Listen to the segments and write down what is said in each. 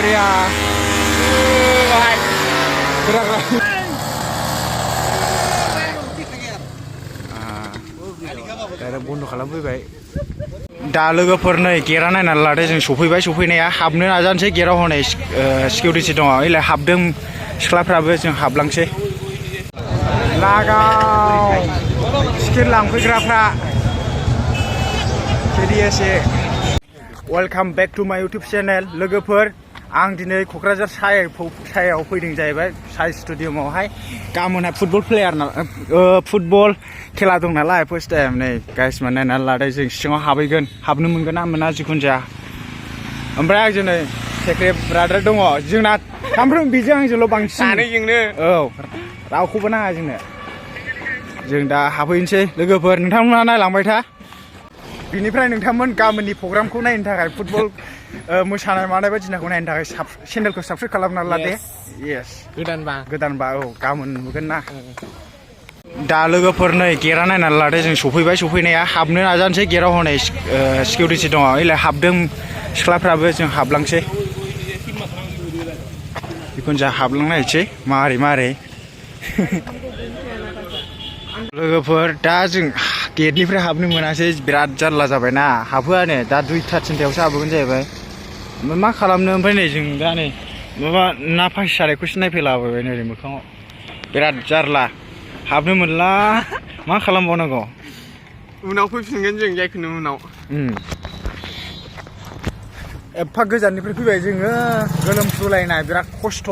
Boria. Gerak lagi. दा बन्द' खालामफैबाय दा लोगोफोर नै गेटआ नायनानै लादो जों सफैनाया हाबनो नाजानोसै गेटआव हनै सिकिउरिटि दङ ओइलाय हाबदों सिख्लाफ्राबो जों हाबलांसै लागाव टिकेट लांफैग्राफ्रा केडिएसए वेलकाम बेक टु माय इउटुब चेनेल लोगोफोर आं दिनै क'क्राझार सायाव फैदों जाहैबाय साइ स्टेडियामावहाय गाबोनहाय फुटबल खेला दं नालाय फार्स्ट टाइम नै गाइस मान नायनानै लादो जों सिङाव हाबनो मोनगोन ना मोना जिखुनु जाया ओमफ्राय आंजों नै सेक्रेट ब्रादार दङ जोंना सामफ्रोम बेजों आंजोंल' बांसिन सानैजोंनो औ रावखौबो नाङा जोंनो जों दा हाबहैनोसै लोगोफोर नोंथांमोना नायलांबाय था बिनिफ्राय नोंथांमोन गाबोननि प्रग्रामखौ नायनो थाखाय फुटबल मोसानाय मानाय बायदिसिनाखौ नायनो थाखाय चेनेलखौ साबस्क्राइब खालामना ला दे येस गोदानबा औ गाबोन नुगोन ना दा लोगोफोर नै गेटआ नायनानै लादो जों सफैनाया हाबनो नाजानोसै गेटआव हनै सिकिउरिटि दङ ओइलाय हाबदों सिख्लाफ्राबो जों हाबलांसै जिखुनु जाया हाबलांनायसै मारै लोगोफोर दा जों गेटनिफ्राय हाबनो मोनासै बिराद जारला जाबायना हाबहोआनो दा 2टा 3टायावसो हाबोगोन जाहैबाय ओमफ्राय मा खालामनो ओमफ्राय नै जों दा नै माबा ना फासि सानायखौसो नायफैलाबायबाय नै मोखाङाव बिराद जारला हाबनो मोनला मा खालामबावनांगौ उनाव फैफिनगोन जों जायखुनु उनाव एफा गोजाननिफ्राय फैबाय जोङो गोलोमफ्रुलायनाय बिराद खस्थ'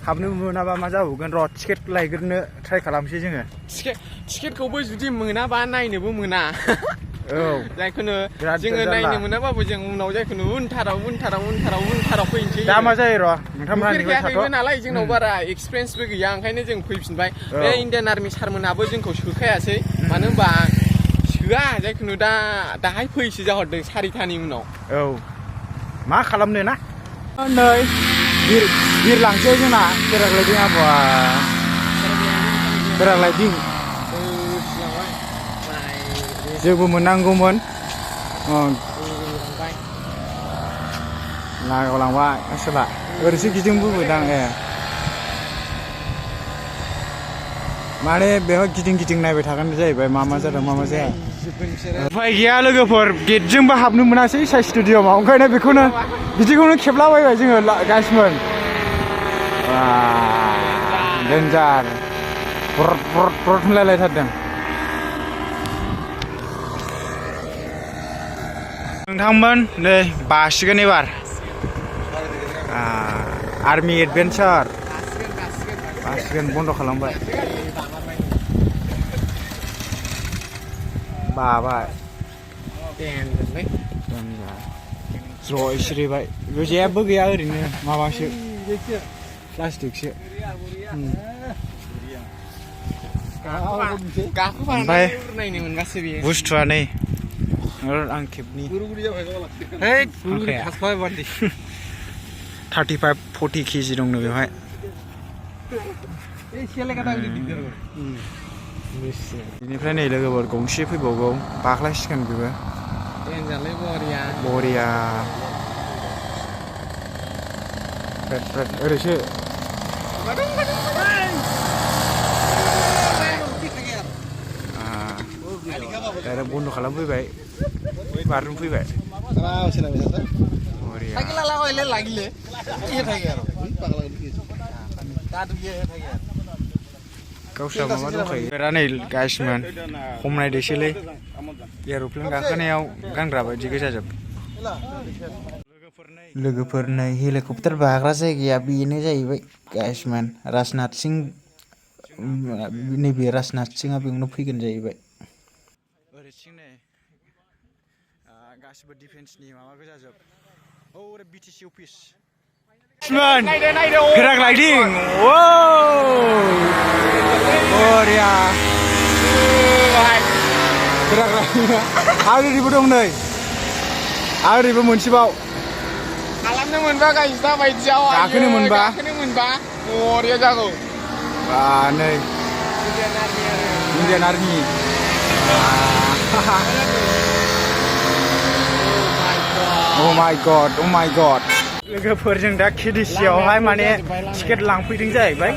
हाबनो मोनाबा मा जाबावगोन र' टिकेट लायग्रोनो ट्राइ खालामसै जोङो टिकेटखौबो जुदि मोनाबा नायनोबो मोना औ जायखुनु जोङो नायनो मोनाबाबो जों उनाव जायखुनु उनथाराव फैनोसै दा मा जायो र' नोंथांमोनहा नालाय जोंनाव बारा एक्सपिरियेन्सबो गैया ओंखायनो जों फैफिनबाय बे इण्डियान आर्मि सारमोनाबो जोंखौ सोखायासै मानो होनबा सोआ जायखुनु दाहाय फैसो जाहरदों 4टानि उनाव औ मा खालामनो ना नै बिरलांसै जोंना पेराग्लाइडिं आबहावा पेराग्लाइडिं जोंबो मोननांगौमोन लागाव लांबाय आसोला ओरैसो गिदिंबोबायदां माने बेयाव गिदिं नायबाय थागोन जाहैबाय मा जादों मा जाया उफाय गैया लोगोफोर गेटजोंबो हाबनो मोनासै साइ स्टेडियामाव ओंखायनो बिदिखौनो खेबलाबायबाय जोङो गाइसमोन डेन्जार ब्रद होनलायलायथारदों नोंथांमोन नै बासिगोन एबार आर्मि एडभेन्सार बासिगोन बन्द' खालामबाय बाबाय ज' सिरिबाय जेबो गैया ओरैनो माबासो प्लास्टिकसो ओमफ्राय बुस्थुआ नै आं खेबनि 35-40 केजि दंनो बेवहाय बेनिफ्राय नै लोगोफोर गंसे फैबावगौ बाख्लायसिगोन बेबो बरिया ओरैसो दा बन्द' खालामफैबाय बारनो फैबाय गावस्रा माबा दंखायो बेरा नै गाइसमोन हमनायदोसोलै एर'प्लेन गाखोनायाव गानग्रा बायदि गोजाजोब लोगोफोर नै हेलिकप्टार बाग्रा जायगाया बेनो जाहैबाय गाइसमोन राजनाथ सिं नैबे राजनाथ सिंआ बेयावनो फैगोन जाहैबाय ओरैथिं नै गासिबो डिफेन्सनि माबा गोजाजोब ओरै बिटिसि अफिस पेराग्लाइडिं बरिया आरो ओरैबो दं नै आरो ओरैबो मोनसेबाव खालामनो मोनबा गाइस दा बायदियाव गाखोनो मोनबा बरिया जागौ नै Indian army Oh my god लोगोफोरजों दा केडिसियावहाय माने टिकेट लांफैदों जाहैबाय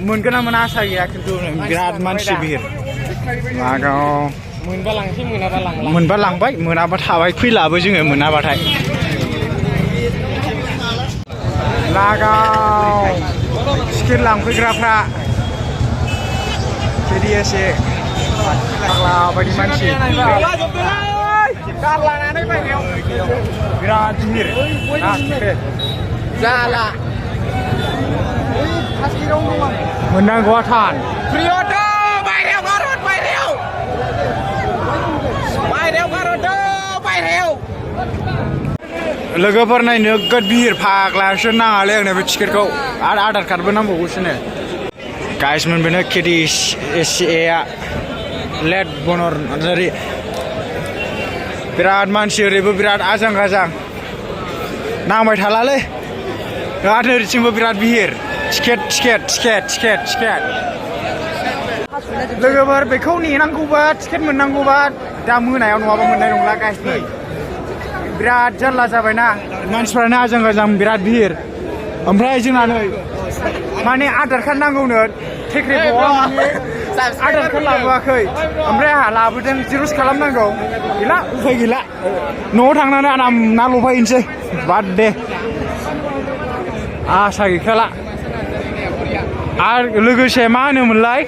मोनगोन ना मोना आसा गैया खिन्थु बिराद मानसि बिहिर लागाव मोनबा लांसै मोनाबा लांला मोनबा लांबाय मोनाबा थाबाय फैलाबो जोङो मोनाबाथाय लागाव टिकेट लांफैग्राफ्रा केडिएसए फाग्ला बायदि मानसि बिराद बिहिर जाला मोननांगौआ थान प्रियद बायरायाव गारहर बायरायाव लोगोफोर नायनो नोगोद बिहिर फाग्लासो नाङालै आंनो बे टिकेटखौ आरो आधार कार्डबो नांबावगौसोनो गाइसमोन बेनो केडिएसएआ लेट बनर नार्जारि बिराद मानसि ओरैबो बिराद आजां गाजां नांबाय थालालै आरो ओरैथिंबो बिराद बिहिर टिकेट लोगोफोर बेखौ नेनांगौबा टिकेट मोननांगौबा दा मोनायाव नङाबा मोननाय नंला गाइसफोर बिराद जारला जाबायना मानसिफ्रानो आजां गाजां बिराद बिहिर ओमफ्राय जोंना नै माने आधार कार्ड नांगौनो टेक्रेबाव आधार कार्ड लाबोआखै ओमफ्राय आंहा लाबोदों जिर'स खालामनांगौ गैला उफाय गैला न'आव थांनानै आराम ना लफायनोसै बाद दे आसा गैखाला आरो लोगोसे मा होनोमोनलाय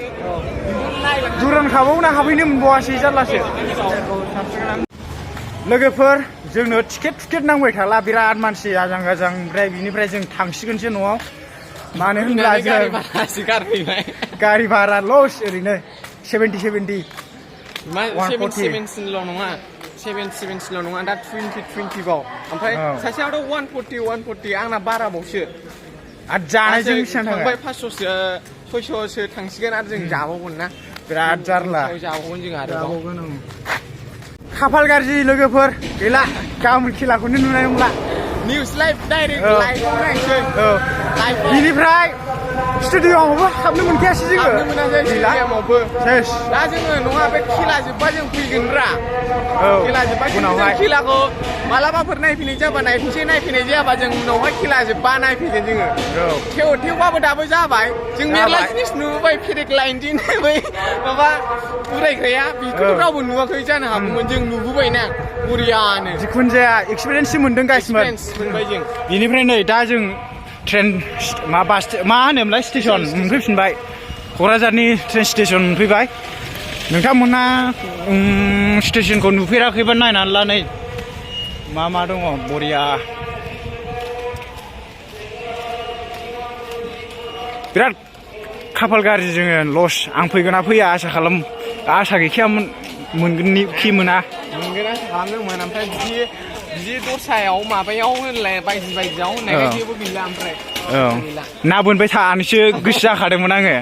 दुरान्ड कापआव ना हाबहैनो मोनबावासै जारलासो लोगोफोर जोंनो टिकेट नांबाय थाला बिराद मानसि आजां गाजां ओमफ्राय बिनिफ्राय जों थांसिगोनसो न'आव मानो होनब्ला जों गारि भारा लस ओरैनो 70 77ल' नङा 77ल' नङा दा 20 बाव ओमफ्राय सासेयावथ' 140 आंना बाराबावसो आरो जानायजों बेसेबां थांबाय 500सो थांसिगोन आरो जों जाबावगोन ना बिराद जारला जाबावगोन जों आरो खाफाल गाज्रि लोगोफोर गैला गाबोन खेलाखौनो नुनाय नंला निउस लाइभ डाइरेक्ट लाइभआव नायसै बिनिफ्राय स्टेडियामावबो हाबनो मोनखायासै जोङो हाबनो मोनाखै स्टेडियामावबो दा जोङो नङा बे खेला जोब्बा जों फैगोनब्रा खेला जोब्बा जों खेलाखौ मालाबाफोर नायफैनाय जाबा नायफैनोसै नायफैनाय जायाबा जों उनावहाय खेला जोब्बा नायफैगोन जोङो थेवबाबो दाबो जाबाय जों मेरला जिनिस नुबोबाय फेरेक लाइनजों बै माबा उरायग्राया बेखौथ' रावबो नुवाखै जानो हागौमोन जों नुबोबायना बरियानो जिखुनु जाया एक्सपिरियेन्ससो मोनदों गाइसमोन मोनबाय जों बेनिफ्राय नै दा जों ट्रेन मा होनोमोनलाय स्टेसन मोनफैफिनबाय क'क्राझारनि ट्रेन स्टेसन मोनफैबाय नोंथांमोना स्टेसनखौ नुफेराखैबा नायनानै ला नै मा दङ बरिया बिराद खाफाल गाज्रि जोङो लस आं फैगोना फैया आसा गैखायामोन मोनगोननि खि मोना मोनगोन आसा खालामदोंमोन ओमफ्राय बिदि दस्रायाव माबायाव होनलाय बायदियाव होननायखाय जेबो गैला ओमफ्राय ना बोनबाय थानोसो गोसो जाखादोंमोन आङो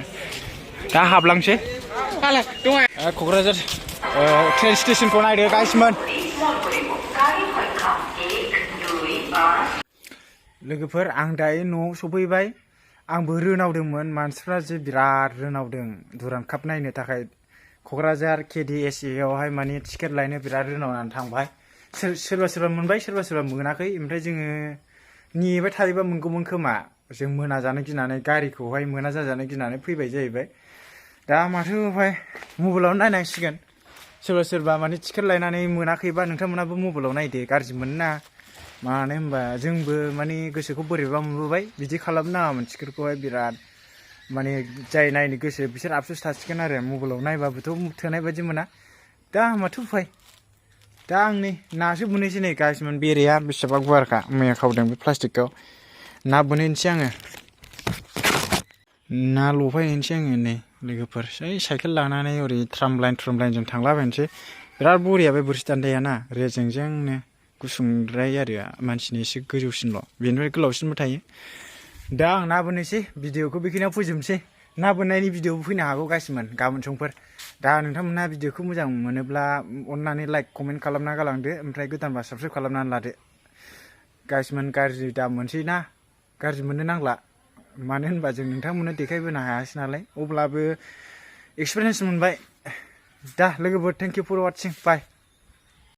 दा हाबलांसै क'क्राझार ट्रेन स्टेसनखौ नायदो गाइसमोन लोगोफोर आं दायो न'आव सफैबाय आंबो रोनावदोंमोन मानसिफ्रा जे बिराद रोनावदों दुरान्ड काप नायनो थाखाय क'क्राझार केडिएसएआवहाय माने टिकेट लायनो बिराद रोनावनानै थांबाय सोरबा मोनबाय सोरबा मोनाखै ओमफ्राय जोङो नेबाय थायोबा मोनगौमोन खोमा जों मोना जानो गिनानै गारिखौहाय मोना जाजानो गिनानै फैबाय जाहैबाय दा माथो उफाय मबाइलावनो नायनांसिगोन सोरबा माने टिकेट लायनानै मोनाखैबा नोंथांमोनाबो मबाइलाव नायदो गाज्रि मोनना मानो होनबा जोंबो माने गोसोखौ बोरैबा मोनबोबाय बिदि खालामनो नाङामोन टिकेटखौहाय बिराद माने जाय नायनो गोसो बिसोर आफसुस थासिगोन आरो मबाइलाव नायबाबोथ' थोनाय बायदि मोना दा माथो उफाय दा आंनि नासो बोनोसै नै गाइसमोन बेरेया बेसेबा गुवारखा मैया खावदों बे प्लास्टिकखौ ना बोनहैनोसै आङो ना लफायहैनोसै आङो नै लोगोफोर साइकेल लानानै ओरै ट्रामलाइनजों थांलाबायनोसै बिराद बरिया बे बोरसि दान्दायाना रेजेंजेंनो गुसुंद्राय आरो मानसिनि एसे गोजौसिनल' बेनिफ्राय गोलावसिनबो थायो दा आं ना बोनोसै भिडिअखौ बेखिनियाव फोजोबनोसै ना बोननायनि भिडिअबो फैनो हागौ गाइसमोन गाबोन समफोर दा नोंथांमोनहा भिडिअखौ मोजां मोनोब्ला अननानै लाइक कमेन्ट खालामना गालांदो ओमफ्राय गोदानबा साबस्क्राइब खालामनानै लादो गाइसमोन गाज्रि दा मोनसै ना गाज्रि मोननो नांला मानो होनबा जों नोंथांमोननो देखायबोनो हायासै नालाय अब्लाबो एक्सपिरियेन्स मोनबाय दा लोगोफोर thank you for watching bye